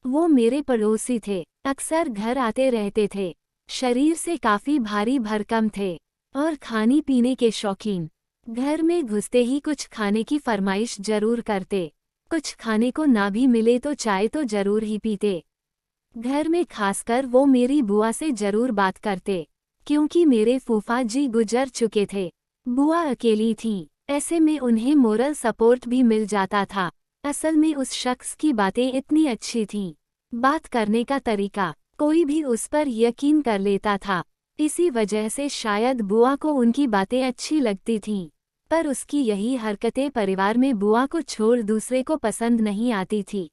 वो मेरे पड़ोसी थे, अक्सर घर आते रहते थे। शरीर से काफी भारी भरकम थे और खाने पीने के शौकीन। घर में घुसते ही कुछ खाने की फरमाइश जरूर करते। कुछ खाने को ना भी मिले तो चाय तो जरूर ही पीते। घर में खासकर वो मेरी बुआ से जरूर बात करते, क्योंकि मेरे फूफा जी गुजर चुके थे। बुआ अकेली थीं, ऐसे में उन्हें मोरल सपोर्ट भी मिल जाता था। असल में उस शख्स की बातें इतनी अच्छी थीं, बात करने का तरीका, कोई भी उस पर यकीन कर लेता था। इसी वजह से शायद बुआ को उनकी बातें अच्छी लगती थीं, पर उसकी यही हरकतें परिवार में बुआ को छोड़ दूसरे को पसंद नहीं आती थी।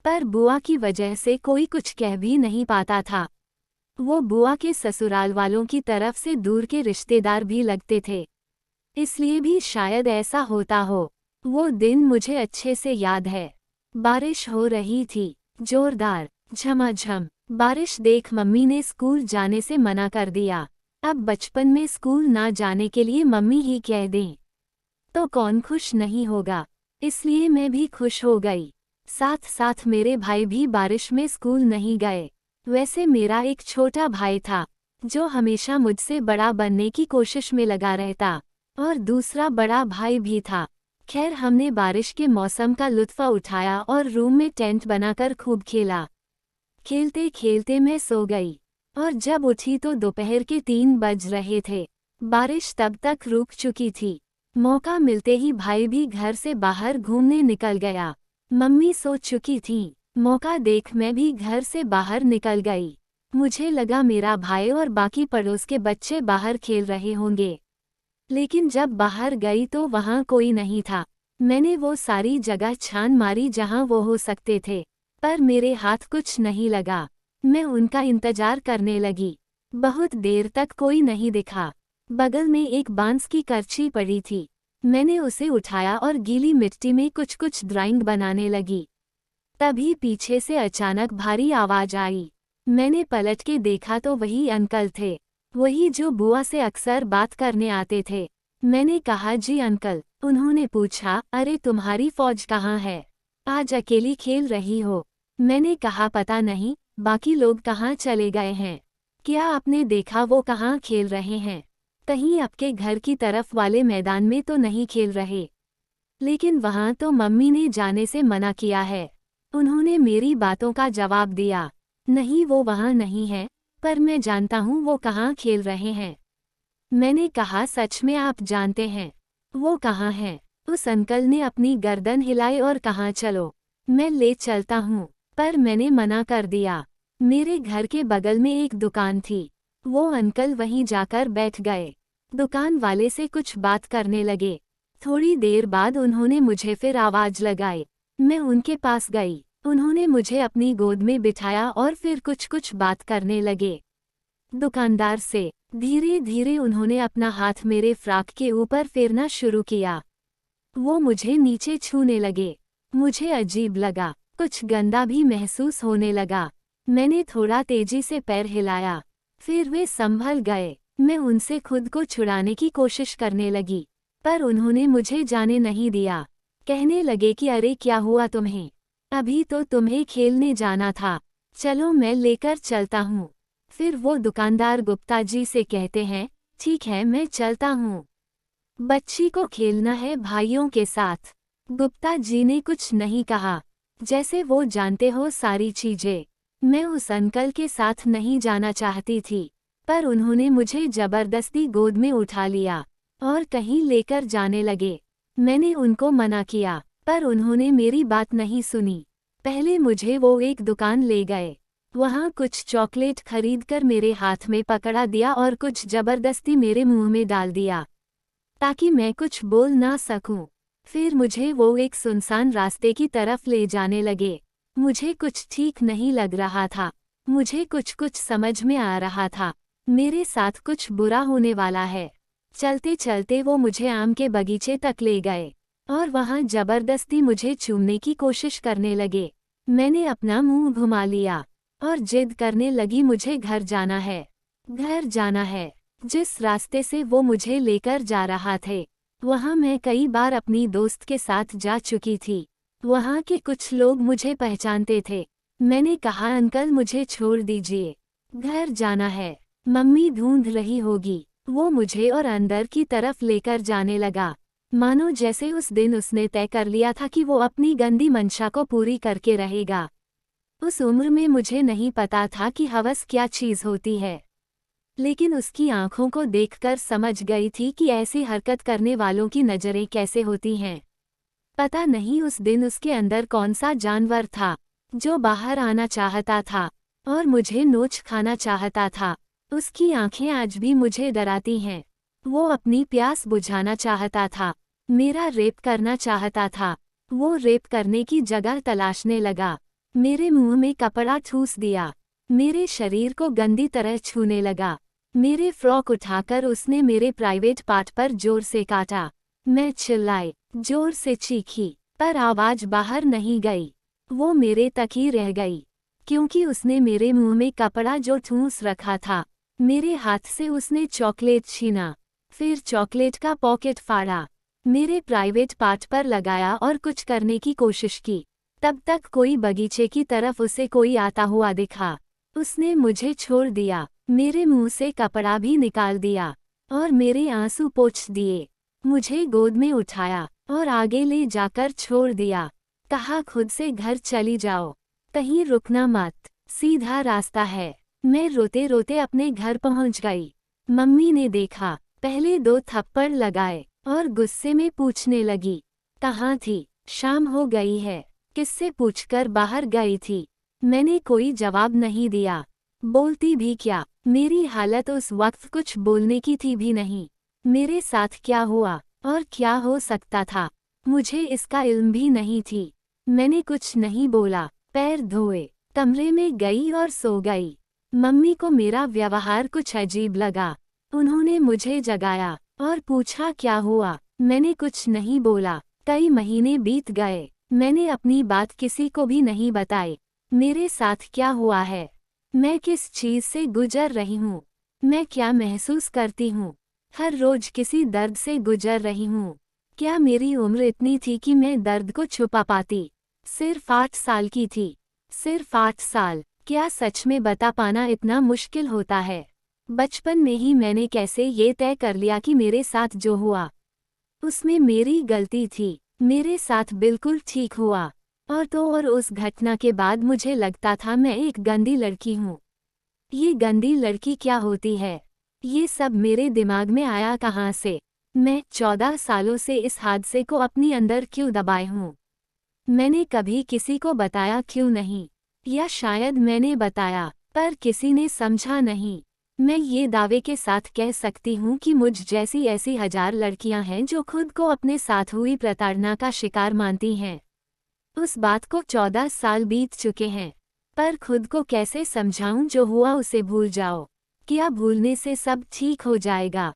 पर बुआ की वजह से कोई कुछ कह भी नहीं पाता था। वो बुआ के ससुराल वालों की तरफ से दूर के रिश्तेदार भी लगते थे, इसलिए भी शायद ऐसा होता हो। वो दिन मुझे अच्छे से याद है। बारिश हो रही थी, जोरदार, झमाझम। बारिश देख मम्मी ने स्कूल जाने से मना कर दिया। अब बचपन में स्कूल ना जाने के लिए मम्मी ही कह दें तो कौन खुश नहीं होगा, इसलिए मैं भी खुश हो गई। साथ साथ मेरे भाई भी बारिश में स्कूल नहीं गए। वैसे मेरा एक छोटा भाई था, जो हमेशा मुझसे बड़ा बनने की कोशिश में लगा रहता, और दूसरा बड़ा भाई भी था। खैर, हमने बारिश के मौसम का लुत्फ़ उठाया और रूम में टेंट बनाकर खूब खेला। खेलते खेलते मैं सो गई, और जब उठी तो दोपहर के 3 बज रहे थे। बारिश तब तक रुक चुकी थी। मौका मिलते ही भाई भी घर से बाहर घूमने निकल गया। मम्मी सो चुकी थीं। मौका देख मैं भी घर से बाहर निकल गई। मुझे लगा मेरा भाई और बाकी पड़ोस के बच्चे बाहर खेल रहे होंगे, लेकिन जब बाहर गई तो वहाँ कोई नहीं था। मैंने वो सारी जगह छान मारी जहाँ वो हो सकते थे, पर मेरे हाथ कुछ नहीं लगा। मैं उनका इंतजार करने लगी। बहुत देर तक कोई नहीं दिखा। बगल में एक बांस की करची पड़ी थी। मैंने उसे उठाया और गीली मिट्टी में कुछ कुछ ड्राइंग बनाने लगी। तभी पीछे से अचानक भारी आवाज आई। मैंने पलट के देखा तो वही अंकल थे, वही जो बुआ से अक्सर बात करने आते थे। मैंने कहा, जी अंकल। उन्होंने पूछा, अरे तुम्हारी फौज कहाँ है, आज अकेली खेल रही हो। मैंने कहा, पता नहीं, बाकी लोग कहाँ चले गए हैं। क्या आपने देखा वो कहाँ खेल रहे हैं? कहीं आपके घर की तरफ वाले मैदान में तो नहीं खेल रहे? लेकिन वहाँ तो मम्मी ने जाने से मना किया है। उन्होंने मेरी बातों का जवाब दिया, नहीं वो वहाँ नहीं है, पर मैं जानता हूँ वो कहाँ खेल रहे हैं। मैंने कहा, सच में आप जानते हैं वो कहाँ हैं? उस अंकल ने अपनी गर्दन हिलाई और कहा, चलो मैं ले चलता हूँ। पर मैंने मना कर दिया। मेरे घर के बगल में एक दुकान थी, वो अंकल वहीं जाकर बैठ गए। दुकान वाले से कुछ बात करने लगे। थोड़ी देर बाद उन्होंने मुझे फिर आवाज लगाई। मैं उनके पास गई। उन्होंने मुझे अपनी गोद में बिठाया और फिर कुछ बात करने लगे दुकानदार से। धीरे धीरे उन्होंने अपना हाथ मेरे फ्रॉक के ऊपर फेरना शुरू किया। वो मुझे नीचे छूने लगे। मुझे अजीब लगा, कुछ गंदा भी महसूस होने लगा। मैंने थोड़ा तेजी से पैर हिलाया, फिर वे संभल गए। मैं उनसे खुद को छुड़ाने की कोशिश करने लगी, पर उन्होंने मुझे जाने नहीं दिया। कहने लगे कि अरे क्या हुआ तुम्हें, अभी तो तुम्हें खेलने जाना था, चलो मैं लेकर चलता हूँ। फिर वो दुकानदार गुप्ता जी से कहते हैं, ठीक है मैं चलता हूँ, बच्ची को खेलना है भाइयों के साथ। गुप्ता जी ने कुछ नहीं कहा, जैसे वो जानते हो सारी चीजें। मैं उस अंकल के साथ नहीं जाना चाहती थी, पर उन्होंने मुझे जबरदस्ती गोद में उठा लिया और कहीं लेकर जाने लगे। मैंने उनको मना किया, पर उन्होंने मेरी बात नहीं सुनी। पहले मुझे वो एक दुकान ले गए, वहाँ कुछ चॉकलेट खरीदकर मेरे हाथ में पकड़ा दिया और कुछ जबरदस्ती मेरे मुंह में डाल दिया, ताकि मैं कुछ बोल ना सकूं। फिर मुझे वो एक सुनसान रास्ते की तरफ ले जाने लगे। मुझे कुछ ठीक नहीं लग रहा था, मुझे कुछ समझ में आ रहा था, मेरे साथ कुछ बुरा होने वाला है। चलते चलते वो मुझे आम के बगीचे तक ले गए और वहाँ जबरदस्ती मुझे चूमने की कोशिश करने लगे। मैंने अपना मुंह घुमा लिया और जिद करने लगी, मुझे घर जाना है, घर जाना है। जिस रास्ते से वो मुझे लेकर जा रहा थे, वहाँ मैं कई बार अपनी दोस्त के साथ जा चुकी थी। वहाँ के कुछ लोग मुझे पहचानते थे, मैंने कहा अंकल मुझे छोड़ दीजिए, घर जाना है, मम्मी ढूंढ रही होगी। वो मुझे और अंदर की तरफ लेकर जाने लगा, मानो जैसे उस दिन उसने तय कर लिया था कि वो अपनी गंदी मंशा को पूरी करके रहेगा। उस उम्र में मुझे नहीं पता था कि हवस क्या चीज़ होती है, लेकिन उसकी आंखों को देखकर समझ गई थी कि ऐसी हरकत करने वालों की नज़रें कैसे होती हैं। पता नहीं उस दिन उसके अंदर कौन सा जानवर था जो बाहर आना चाहता था और मुझे नोच खाना चाहता था। उसकी आंखें आज भी मुझे डराती हैं। वो अपनी प्यास बुझाना चाहता था, मेरा रेप करना चाहता था। वो रेप करने की जगह तलाशने लगा, मेरे मुंह में कपड़ा ठूस दिया, मेरे शरीर को गंदी तरह छूने लगा। मेरे फ्रॉक उठाकर उसने मेरे प्राइवेट पार्ट पर जोर से काटा। मैं चिल्लाई, जोर से चीखी, पर आवाज बाहर नहीं गई। वो मेरे तक ही रह गई, क्योंकि उसने मेरे मुंह में कपड़ा जो ठूंस रखा था। मेरे हाथ से उसने चॉकलेट छीना, फिर चॉकलेट का पॉकेट फाड़ा, मेरे प्राइवेट पार्ट पर लगाया और कुछ करने की कोशिश की। तब तक कोई बगीचे की तरफ उसे कोई आता हुआ दिखा। उसने मुझे छोड़ दिया, मेरे मुंह से कपड़ा भी निकाल दिया और मेरे आंसू पोंछ दिए। मुझे गोद में उठाया और आगे ले जाकर छोड़ दिया। कहा खुद से घर चली जाओ, कहीं रुकना मत, सीधा रास्ता है। मैं रोते रोते अपने घर पहुंच गई। मम्मी ने देखा, पहले 2 थप्पड़ लगाए और गुस्से में पूछने लगी, कहाँ थी? शाम हो गई है, किससे पूछकर बाहर गई थी? मैंने कोई जवाब नहीं दिया, बोलती भी क्या? मेरी हालत उस वक्त कुछ बोलने की थी भी नहीं। मेरे साथ क्या हुआ और क्या हो सकता था, मुझे इसका इल्म भी नहीं थी। मैंने कुछ नहीं बोला, पैर धोए, कमरे में गई और सो गई। मम्मी को मेरा व्यवहार कुछ अजीब लगा। उन्होंने मुझे जगाया और पूछा क्या हुआ। मैंने कुछ नहीं बोला। कई महीने बीत गए, मैंने अपनी बात किसी को भी नहीं बताई। मेरे साथ क्या हुआ है, मैं किस चीज़ से गुजर रही हूँ, मैं क्या महसूस करती हूँ। हर रोज किसी दर्द से गुजर रही हूँ। क्या मेरी उम्र इतनी थी कि मैं दर्द को छुपा पाती? सिर्फ 8 साल की थी, सिर्फ 8 साल। क्या सच में बता पाना इतना मुश्किल होता है? बचपन में ही मैंने कैसे ये तय कर लिया कि मेरे साथ जो हुआ उसमें मेरी गलती थी, मेरे साथ बिल्कुल ठीक हुआ। और उस घटना के बाद मुझे लगता था मैं एक गंदी लड़की हूँ। ये गंदी लड़की क्या होती है? ये सब मेरे दिमाग में आया कहाँ से? मैं 14 सालों से इस हादसे को अपनी अंदर क्यों दबाए हूँ? मैंने कभी किसी को बताया क्यों नहीं? या शायद मैंने बताया, पर किसी ने समझा नहीं। मैं ये दावे के साथ कह सकती हूँ कि मुझ जैसी ऐसी 1000 लड़कियाँ हैं जो खुद को अपने साथ हुई प्रताड़ना का शिकार मानती हैं। उस बात को 14 साल बीत चुके हैं, पर खुद को कैसे समझाऊं जो हुआ उसे भूल जाओ। क्या भूलने से सब ठीक हो जाएगा?